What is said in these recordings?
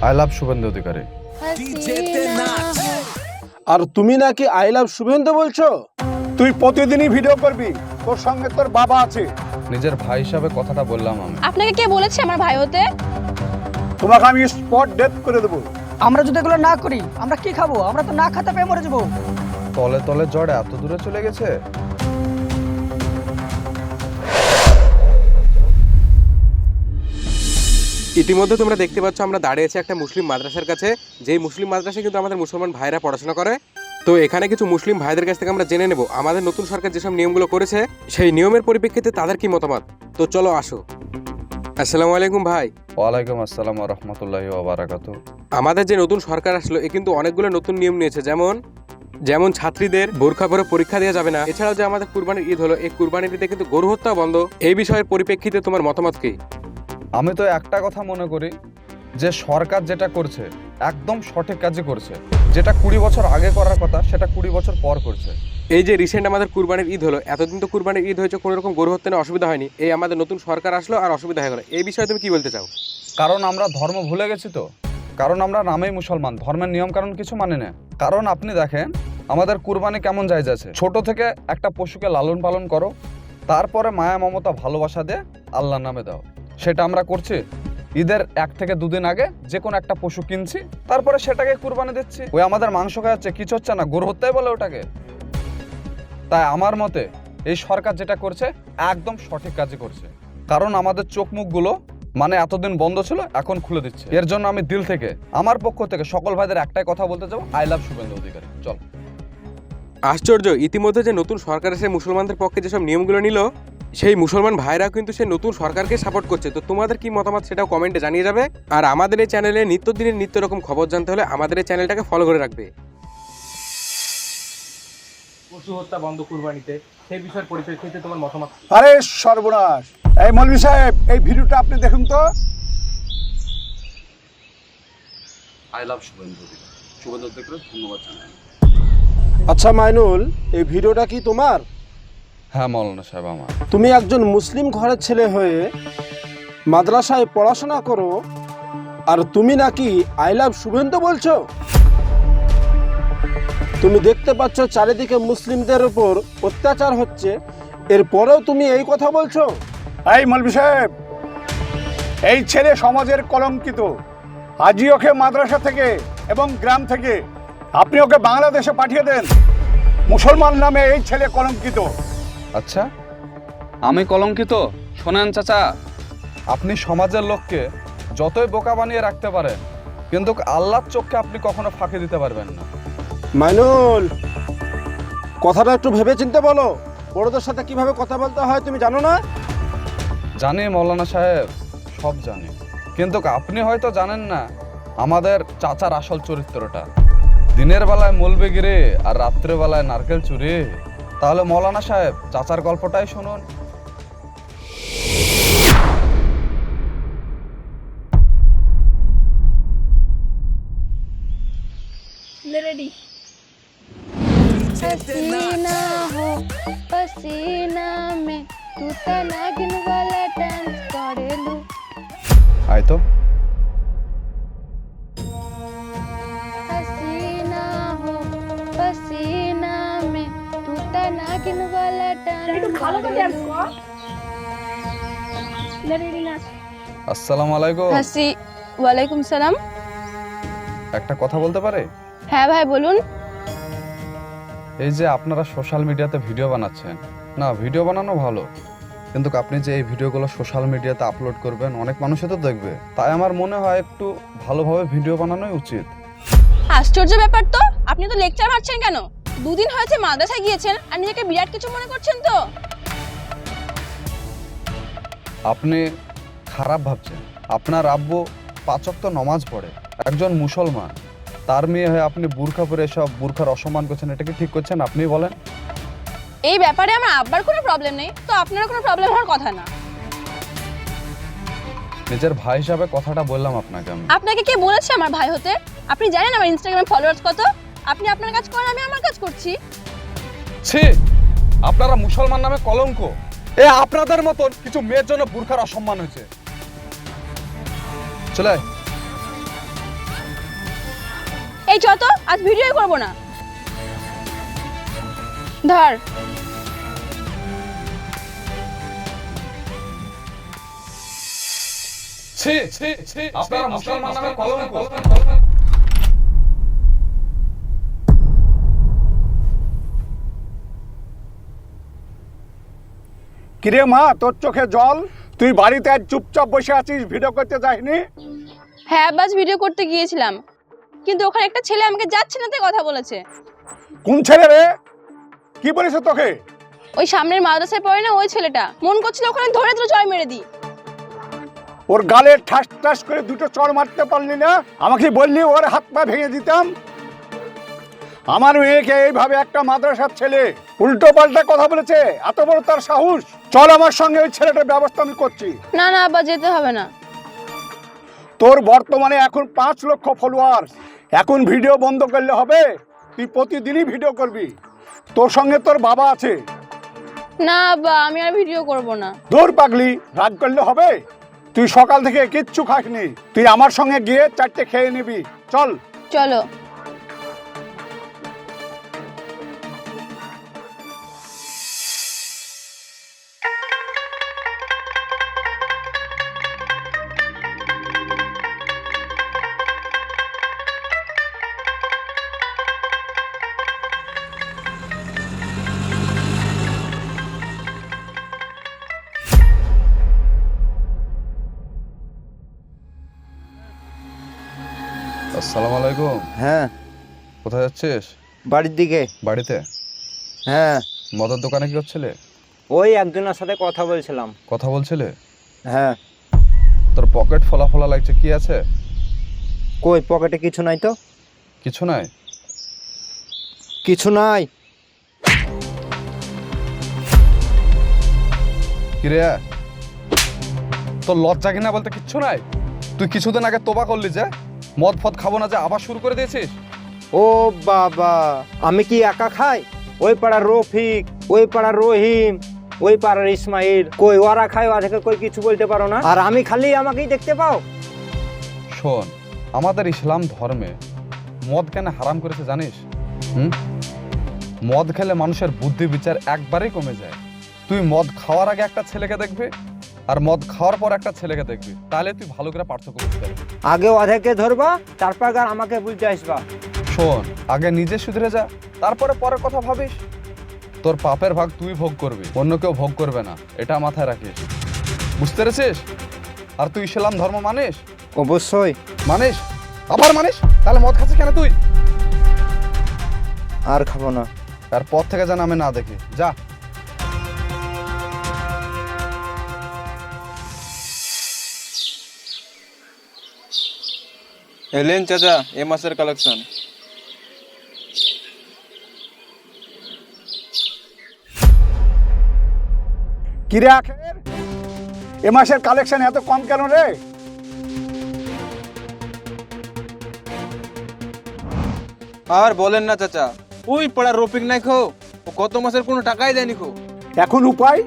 I love Suvendu Adhikari. আর তুমি নাকি I love Suvendu বলছো? তুই প্রতিদিনই ভিডিও করবি, তোর সঙ্গে তোর বাবা আছে। নিজের ভাই হিসাবে কথাটা বললাম আমি। আপনাকে কে বলেছে আমার ভাই হতে? তোমাকে আমি স্পট ডেথ করে দেবো। আমরা যদি এগুলো না করি আমরা কি খাবো? আমরা তো না খেতে পেয়ে মরে যাবো। তলে তলে জ্বর এত দূরে চলে গেছে। ইতিমধ্যে তোমরা দেখতে পাচ্ছ আমরা দাঁড়িয়ে আছি একটা মুসলিম মাদ্রাসার কাছে, যেই মুসলিম মাদ্রাসায় কিন্তু আমাদের মুসলমান ভাইরা পড়াশোনা করে। তো এখানে কিছু মুসলিম ভাইদের কাছ থেকে আমরা জেনে নেব আমাদের নতুন সরকার যেসব নিয়মগুলো করেছে সেই নিয়মের পরিপ্রেক্ষিতে তাদের কি মতামত। তো চলো আসো। আসসালামু আলাইকুম ভাই। ওয়ালাইকুম আসসালাম ওয়া রাহমাতুল্লাহি ওয়া বারাকাতুহু। আমাদের যে নতুন সরকার আসলো এ কিন্তু অনেকগুলো নতুন নিয়ম নিয়েছে, যেমন ছাত্রীদের বোরখা পরে পরীক্ষা দেওয়া যাবে না। এছাড়াও যে আমাদের কুরবানির ঈদ হলো, এই কুরবানির ঈদে কিন্তু গরু হত্যা বন্ধ। এই বিষয়ের পরিপ্রেক্ষিতে তোমার মতামত কি? আমি তো একটা কথা মনে করি যে সরকার যেটা করছে একদম সঠিক কাজই করছে। যেটা 20 বছর আগে করার কথা সেটা 20 বছর পর করছে। এই যে রিসেন্ট আমাদের কুরবানির ঈদ হলো, এতদিন তো কুরবানির ঈদ হয়েছে কোনো রকম গরু হত্যা নিয়ে অসুবিধা হয়নি, এই আমাদের নতুন সরকার আসলো আর অসুবিধা হয়ে গেল। এই বিষয়ে তুমি কি বলতে চাও? কারণ আমরা ধর্ম ভুলে গেছি তো। কারণ আমরা নামেই মুসলমান, ধর্মের নিয়ম কারণ কিছু মানে না। কারণ আপনি দেখেন আমাদের কুরবানি কেমন জায়েজ আছে। ছোট থেকে একটা পশুকে লালন পালন করো, তারপরে মায়া মমতা ভালোবাসা দিয়ে আল্লাহর নামে দাও। সেটা আমরা করছি। ঈদের 1 থেকে 2 দিন আগে যে কোনো একটা পশু কিনছি, তারপরে সেটাকে কুরবানি দিচ্ছি। ওই আমাদের মাংস খাওয়াচ্ছে, কিছু হচ্ছে না, গরু হত্যাই বলে ওটাকে। তাই আমার মতে এই সরকার যেটা করছে একদম সঠিক কাজই করছে। কারণ আমাদের চোখ মুখগুলো মানে এতদিন বন্ধ ছিল, এখন খুলে দিচ্ছে। এর জন্য আমি দিল থেকে আমার পক্ষ থেকে সকল ভাইদের একটাই কথা বলতে চাও, আই লাভ শুভেন্দু অধিকারী। চল। আশ্চর্য, ইতিমধ্যে যে নতুন সরকার এসে মুসলমানদের পক্ষে যেসব নিয়মগুলো নিল, সেই মুসলমান ভাইরাও কিন্তু সেই নতুন সরকারকে সাপোর্ট করছে। তো তোমাদের কি মতামত সেটাও কমেন্টে জানিয়ে যাবে। আর আমাদের এই চ্যানেলে নিত্যদিনের নিত্য রকম খবর জানতে হলে আমাদের এই চ্যানেলটাকে ফলো করে রাখবে। পশু হত্যা বন্ধ কুরবানিতে, সেই বিষয়ের পরিপ্রেক্ষিতে তোমার মতামত? আরে সর্বনাশ! এই মৌলভী সাহেব, এই ভিডিওটা আপনি দেখুন তো। I love Suvendu Adhikari. শুভেন্দু অধিকারী ধন্যবাদ জানাই। আচ্ছা মাইনুল, এই ভিডিওটা কি তোমার? হ্যাঁ মাওলানা সাহেব আমার। তুমি একজন মুসলিম ঘরের ছেলে হয়ে মাদ্রাসায় পড়াশোনা করো, আর তুমি নাকি আই লাভ শুভেন্দু বলছো? তুমি দেখতে পাচ্ছ চারিদিকে মুসলিমদের উপর অত্যাচার হচ্ছে, এরপরেও তুমি এই কথা বলছো? এই মৌলভী সাহেব, এই ছেলে সমাজের কলঙ্কিত। আজই ওকে মাদ্রাসা থেকে এবং গ্রাম থেকে আপনি ওকে বাংলাদেশে পাঠিয়ে দেন। মুসলমান নামে এই ছেলে কলঙ্কিত। আচ্ছা, আমি কলঙ্কিত? শোনেন চাচা, আপনি সমাজের লোককে যতই বোকা বানিয়ে রাখতে পারেন, কিন্তু আল্লাহর চোখকে আপনি কখনো ফাঁকি দিতে পারবেন না। মাইনুল, কথাটা একটু ভেবে চিন্তে বলো। বড়দের সাথে কিভাবে কথা বলতে হয় তুমি জানো না? জানি মৌলানা সাহেব, সব জানি, কিন্তু আপনি হয়তো জানেন না আমাদের চাচার আসল চরিত্রটা। দিনের বেলায় মৌলবীগিরি আর রাত্রে বেলায় নারকেল চুরি। তাহলে মৌলানা সাহেব চাচার গল্পটাই শুনুন। রেডি। हसीना हो पसीना में तू ता नागिन वाला डांस करेलू। আয় তো। हसीना हो पसीना में तू ता नागिन वाला डांस करेलू। আসসালামু আলাইকুম। হাসি ওয়ালাইকুম সালাম। একটা কথা বলতে পারে? হ্যাঁ ভাই বলুন। এই যে আপনারা সোশ্যাল মিডিয়াতে ভিডিও বানাচ্ছেন, না ভিডিও বানানো ভালো, কিন্তু আপনি যে এই ভিডিওগুলো সোশ্যাল মিডিয়াতে আপলোড করবেন অনেক মানুষই তো দেখবে। তাই আমার মনে হয় একটু ভালোভাবে ভিডিও বানানোই উচিত। আশ্চর্য ব্যাপার তো, আপনি তো লেকচার মারছেন কেন? 2 দিন হয়েছে মাদ্রাসায় গিয়েছেন আর নিজেকে বিরাট কিছু মনে করছেন তো? আপনি খারাপ ভাবছেন। আপনার আব্বু 5 ওয়াক্ত নামাজ পড়ে, একজন মুসলমান, তার মেয়ে হয়ে আপনি বুরখা পরে এসব বুরখার অসম্মান করছেন, এটা কি ঠিক করছেন? আপনি বলেন। এই ব্যাপারে আমার আব্বার কোনো প্রবলেম নেই, তো আপনার কোনো প্রবলেম হওয়ার কথা না। নিজের ভাই হিসাবে কথাটা বললাম আপনাকে আমি। আপনাকে কে বলেছে আমার ভাই হতে? আপনি জানেন আমার ইনস্টাগ্রামে ফলোয়ার্স কত? আপনি আপনার কাজ করেন, আমি আমার কাজ করছি। ছি, আপনারা মুসলমান নামে কলঙ্ক। এ আপনাদের মতন কিছু মেয়ের জন্য বুরখার অসম্মান হয়েছে। চলে আয়। এই চ তো, আজ ভিডিওই করবো না। ধর। ছি ছি ছি, আপনারা মুসলমান নামে কলঙ্ক। কিরে মা, তোর চোখে জল? তুই বাড়িতে আজ চুপচাপ বসে আছিস, ভিডিও করতে যাসনি? হ্যাঁ আব্বাস, ভিডিও করতে গিয়েছিলাম, কিন্তু ওখানে একটা ছেলে আমাকে যাচ্ছে না তাই কথা বলেছে। কোন ছেলে রে? কি বলেছে তোকে? ওই সামনের মাদ্রাসায় পড়ে না ওই ছেলেটা, মন করছিল ওখানে ধরে তো জয় মেরে দিই। ওর গালে ঠাস ঠাস করে দুটো চড় মারতে পারলি না? আমাকে বললি ওর হাত পা ভেঙে দিতাম। আমার মেয়েকে এইভাবে একটা মাদ্রাসার ছেলে উল্টো পাল্টা কথা বলেছে, এত বড় তার সাহস! চল আমার সঙ্গে, ওই ছেলেটার ব্যবস্থা আমি করছি। না না আব্বা, যেতে হবে না। তোর বর্তমানে এখন 5 লক্ষ ফলোয়ার, এখন ভিডিও বন্ধ করলে হবে? তুই প্রতিদিনই ভিডিও করবি। তোর সঙ্গে তোর বাবা আছে। না আব্বা, আমি আর ভিডিও করব না। দূর পাগলি, রাগ করলে হবে? তুই সকাল থেকে কিচ্ছু খাসনি, তুই আমার সঙ্গে গিয়ে 4টে খেয়ে নিবি। চল। চলো। আসসালামু আলাইকুম। হ্যাঁ, কোথায় যাচ্ছিস? বাড়ির দিকে। বাড়িতে? হ্যাঁ, মদের দোকানে কি করছিলে? ওই একজনের সাথে কথা বলছিলাম। কথা বলছিলে? হ্যাঁ। তোর পকেট ফোলা ফোলা লাগছে, কি আছে? কই, পকেটে কিছু নাই তো। কিছু নাই? কিছু নাই। কিরে, তোর লজ্জা কিনা বলতে কিচ্ছু নাই? তুই কিছুদিন আগে তোবা করলি যে মদ ফদ খাবো না, যে আবার শুরু করে দিয়েছিস? ও বাবা, আমি কি একা খাই? ওই পাড়ার রফিক, ওই পাড়ার রহিম, ওই পাড়ার ইসমাইল, কই ওরা খায়, ওদেরকে কই কিছু বলতে পারো না? আর আমি খালি আমাকেই দেখতে পাও? শোন, আমাদের ইসলাম ধর্মে মদ কেন হারাম করেছে জানিস? মদ খেলে মানুষের বুদ্ধি বিচার একবারেই কমে যায়। তুই মদ খাওয়ার আগে একটা ছেলেকে দেখবি, আর মদ খাওয়ার পর একটা ছেলেকে দেখবি, তাহলে তুই ভালো করে পার্থক্য করতে পারবি। আগে ওদেরকে ধরবা, তারপর আর আমাকে বুঝতে আসবা। শোন, আগে নিজে শুধরে যা, তারপরে পরের কথা ভাবিস। তোর পাপের ভাগ তুই ভোগ করবি, অন্য কেউ ভোগ করবে না, এটা মাথায় রাখিস। বুঝতে পেরেছিস? আর তুই ইসলাম ধর্ম মানিস? অবশ্যই মানিস? আবার মানিস? তাহলে মদ খাচ্ছিস কেন তুই? আর খাবো না। আর পর থেকে যেন আমি না দেখি, যা। এলেন চাচা এ মাসের কালেকশন। কিরে আখের, এ মাসের কালেকশন এত কম কেন রে? আর বলেন না চাচা, ওই পাড়ার রফিক নাই খো, ও গত মাসের কোনো টাকাই দেয়নি খো। এখন উপায়?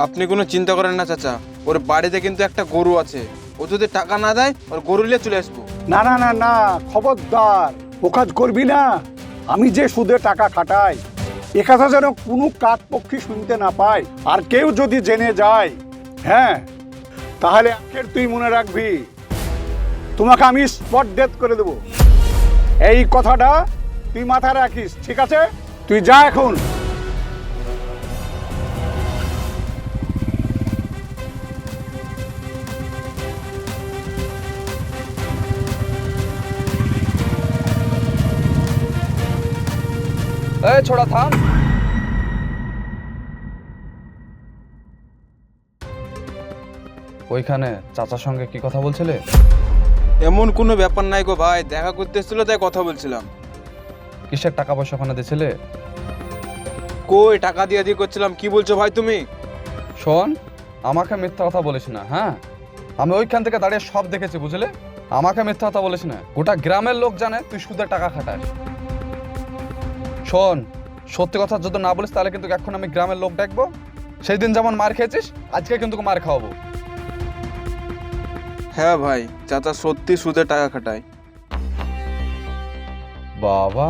আপনি কোনো চিন্তা করেন না চাচা, ওর বাড়িতে কিন্তু একটা গরু আছে, ও যদি টাকা না দেয় ওর গরু নিয়ে চলে আসবো। না না না না, খবরদার ও কাজ করবি না। আমি যে সুদে টাকা খাটাই, এ কথা যেন কোনো কাক পক্ষী শুনতে না পায়, আর কেউ যদি জেনে যায়, হ্যাঁ, তাহলে আখের তুই মনে রাখবি, তোমাকে আমি স্পট ডেথ করে দেবো। এই কথাটা তুই মাথায় রাখিস, ঠিক আছে? তুই যা এখন। এই ছোড়া, থাম। ওইখানে চাচার সঙ্গে কি কথা বলছিলে? এমন কোনো ব্যাপার নাই গো ভাই, দেখা করতে এসেছিল তাই কথা বলছিলাম। কিসের টাকা পয়সা ওখানে দিয়েছিলে? কই টাকা দিয়ে দিয়ে করছিলাম। কি বলছো ভাই তুমি? শোন, আমাকে মিথ্যা কথা বলিস না, হ্যাঁ? আমি ওইখান থেকে দাঁড়িয়ে সব দেখেছি, বুঝলে? আমাকে মিথ্যা কথা বলিস না, গোটা গ্রামের লোক জানে তুই সুদে টাকা খাটাস। শোন, সত্যি কথা যদি না বলিস তাহলে কিন্তু এখন আমি গ্রামের লোক ডাকবো। সেই দিন যেমন মার খেয়েছিস, আজকে কিন্তু মার খাওয়াবো। হ্যাঁ ভাই, চাচা সত্যি সুদে টাকা খাটায়। বাবা,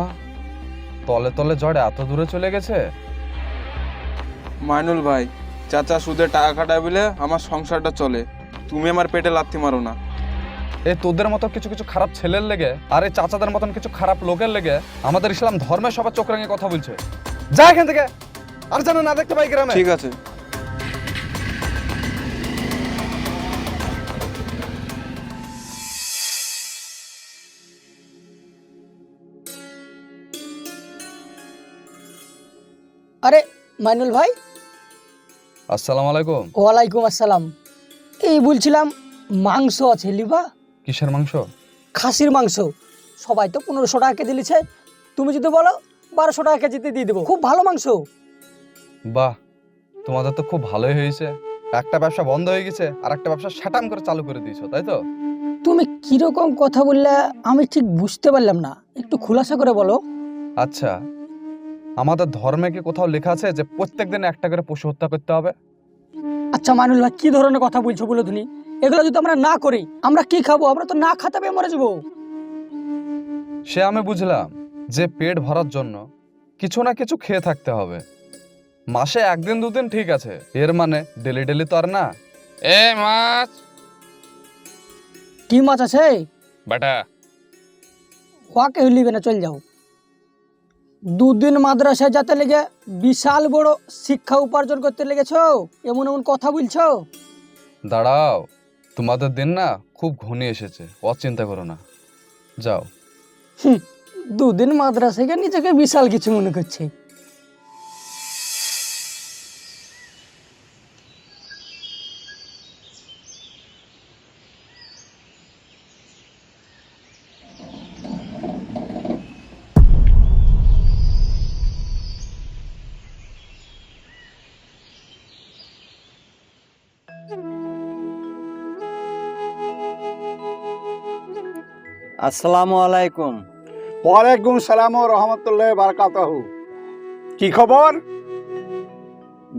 তলে তলে ঝড় এত দূরে চলে গেছে। মাইনুল ভাই, চাচা সুদে টাকা খাটায় বলে আমার সংসারটা চলে, তুমি আমার পেটে লাথি মারো না। এই তোদের মতো কিছু কিছু খারাপ ছেলের লেগে আর এই চাচাদের মতন কিছু খারাপ লোকের লেগে আমাদের ইসলাম ধর্মের সবার চোখ রাঙিয়ে কথা বলছে। যা এখান থেকে, আর যেন না দেখতে পাই গ্রামে। ঠিক আছে। আরে মাইনুল ভাই, আসসালামু আলাইকুম। ওয়ালাইকুম আসসালাম। এই বলছিলাম মাংস আছে লিবা? কিসের মাংস? খাসির মাংস। সবাই তো 1500 টাকা কেজি দিচ্ছে, তুমি যদি বলো 1200 টাকা কেজিতে দিয়ে দেবো। খুব ভালো মাংস। বাহ, তোমাদের তো খুব ভালোই হয়েছে। একটা ব্যবসা বন্ধ হয়ে গেছে আর একটা ব্যবসা শাটাম করে চালু করে দিয়েছো, তাই তো? তুমি কিরকম কথা বললে আমি ঠিক বুঝতে পারলাম না, একটু খুলাসা করে বলো। আচ্ছা, আমাদের ধর্মে কি কোথাও লেখা আছে যে প্রত্যেক দিন একটা করে পশু হত্যা করতে হবে? আচ্ছা মাইনুল ভাই, কি ধরনের কথা বলছো বলো তুমি? এগুলো যদি আমরা না করি আমরা কি খাবো? আমরা তো না খাতে পেয়ে মরে যাবো। সে আমি বুঝলাম যে পেট ভরার জন্য কিছু না কিছু খেয়ে থাকতে হবে। মাসে একদিন দুদিন ঠিক আছে, এর মানে ডেলি ডেলি তো আর না। এ মাছ কি মাছ আছে? বেটা, ওয়াকে হইলিবে না, চল যাও। দুদিন মাদ্রাসায় যেতে লেগে বিশাল বড় শিক্ষা উপার্জন করতে লেগেছো, এমন এমন কথা বলছো। দাঁড়াও, তোমাদের দিন না খুব ঘনিয়ে এসেছে, অচিন্তা করো না, যাও। দুদিন মাদ্রাসায় গিয়ে নিজেকে বিশাল কিছু মনে করছে। আসসালামু আলাইকুম। ওয়ালাইকুম সালাম ও রহমতুল্লাহ বারাকাতুহু। কি খবর?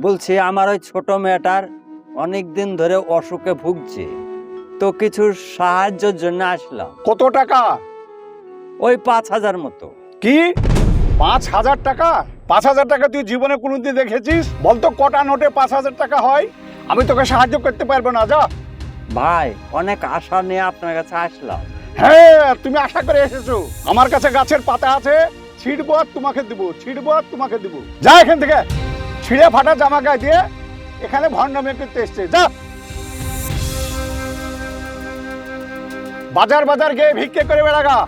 বলছি আমার ওই ছোট মেয়েটার অনেক দিন ধরে অসুখে ভুগছে, তো কিছু সাহায্যের জন্য আসলাম। কত টাকা? ওই 5000 মতো। কি 5000 টাকা? 5000 টাকা তুই জীবনে কোনোদিন দেখেছিস? বলতো কটা নোটে 5000 টাকা হয়? আমি তোকে সাহায্য করতে পারবো না, যা। ভাই, অনেক আশা নিয়ে আপনার কাছে আসলাম। হ্যাঁ, তুমি আশা করে এসেছো। আমার কাছে গাছের পাতা আছে, ছিড়বো আর তোমাকে দিব, ছিড়বো আর তোমাকে দিব। যা এখান থেকে, ছিঁড়ে ফাটা জামা গায়ে দিয়ে এখানে ভণ্ডামি করতে এসছে, যা। বাজার বাজার গিয়ে ভিক্ষে করে বেড়াগা।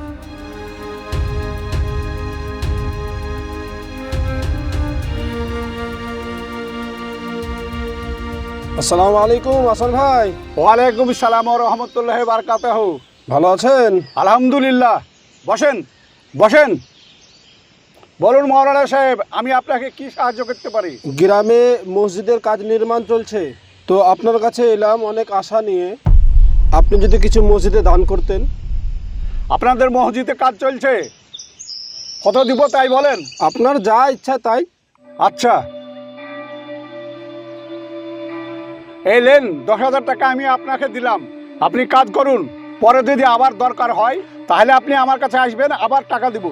আসসালামু আলাইকুম হাসান ভাই। ওয়ালাইকুম সালাম ওয়া রাহমাতুল্লাহি ওয়া বারাকাতুহু। ভালো আছেন? আলহামদুলিল্লাহ। বসেন বসেন। বলুন মাওলানা সাহেব, আমি আপনাকে কি সাহায্য করতে পারি? গ্রামে মসজিদের কাজ নির্মাণ চলছে, তো আপনার কাছে এলাম অনেক আশা নিয়ে। আপনি যদি কিছু মসজিদে দান করতেন। আপনাদের মসজিদে কাজ চলছে, কত দিব তাই বলেন? আপনার যা ইচ্ছা তাই। আচ্ছা, এই নেন 10,000 টাকা আমি আপনাকে দিলাম। আপনি কাজ করুন, পরে যদি আবার দরকার হয় তাহলে আপনি আমার কাছে আসবেন, আবার টাকা দিব।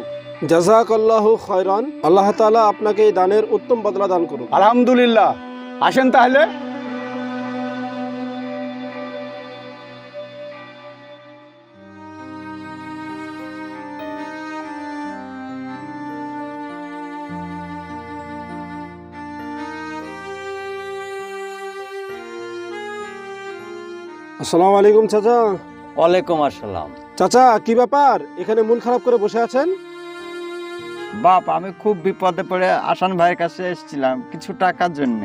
জাযাকাল্লাহু খায়রান। আল্লাহ তাআলা আপনাকে এই দানের উত্তম বদলা দান করুন। আলহামদুলিল্লাহ। আসেন তাহলে। আসসালামু আলাইকুম চাচা। ওয়ালাইকুম আসসালাম। চাচা, কি ব্যাপার এখানে মন খারাপ করে বসে আছেন? বাপ, আমি খুব বিপদে পড়ে আসান ভাইয়ের কাছে এসেছিলাম কিছু টাকার জন্য।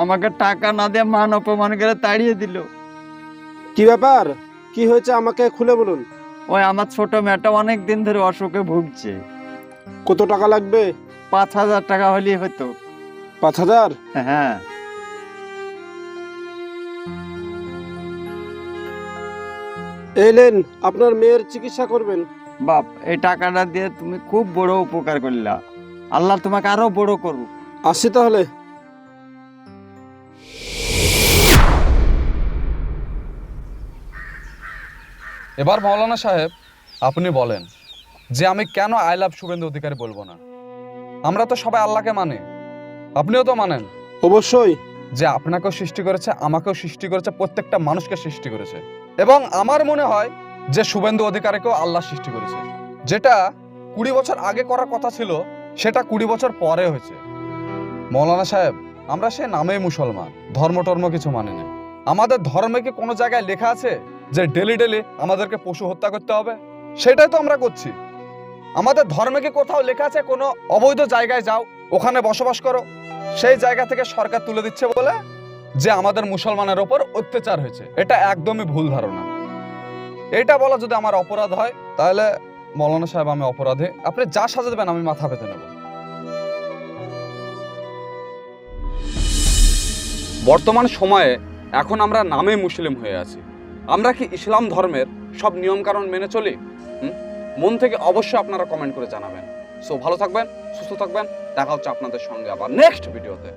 আমাকে টাকা না দিয়ে মান অপমান করে তাড়িয়ে দিল। কি ব্যাপার, কি হয়েছে আমাকে খুলে বলুন। ওই আমার ছোট মেয়েটা অনেক দিন ধরে অসুখে ভুগছে। কত টাকা লাগবে? 5000 টাকা হলেই হতো। 5000? হ্যাঁ। এলেন, আপনার মেয়ের চিকিৎসা করবেন। বাপ, এই টাকাটা দিয়ে তুমি খুব বড় উপকার করলা। আল্লাহ তোমাকে আরো বড় করুক। আসি তাহলে। এবার মাওলানা সাহেব আপনি বলেন যে আমি কেন আই লাভ শুভেন্দু অধিকারী বলবো না? আমরা তো সবাই আল্লাহকে মানে, আপনিও তো মানেন অবশ্যই। যে আপনাকেও সৃষ্টি করেছে, আমাকেও সৃষ্টি করেছে, প্রত্যেকটা মানুষকে সৃষ্টি করেছে। এবং আমার মনে হয় যে শুভেন্দু অধিকারীকেও আল্লাহ সৃষ্টি করেছে। যেটা 20 বছর আগে করার কথা ছিল সেটা 20 বছর পরে হয়েছে। মৌলানা সাহেব, আমরা সে নামেই মুসলমান, ধর্ম টর্ম কিছু মানে না। আমাদের ধর্মে কি কোনো জায়গায় লেখা আছে যে ডেলি ডেলি আমাদেরকে পশু হত্যা করতে হবে? সেটাই তো আমরা করছি। আমাদের ধর্মে কি কোথাও লেখা আছে কোনো অবৈধ জায়গায় যাও, ওখানে বসবাস করো? সেই জায়গা থেকে সরকার তুলে দিচ্ছে বলে যে আমাদের মুসলমানের ওপর অত্যাচার হয়েছে। এটা একদমই ভুল ধারণা। এটা বলা যদি আমার অপরাধ হয় তাহলে মৌলানা সাহেব আমি অপরাধী, আপনি যা সাজা দেবেন আমি মাথা পেতে নেব। বর্তমান সময়ে এখন আমরা নামে মুসলিম হয়ে আছি। আমরা কি ইসলাম ধর্মের সব নিয়ম কানুন মেনে চলি? মন থেকে অবশ্যই আপনারা কমেন্ট করে জানাবেন। সো ভালো থাকবেন, সুস্থ থাকবেন, দেখা হচ্ছে আপনাদের সঙ্গে আবার নেক্সট ভিডিওতে।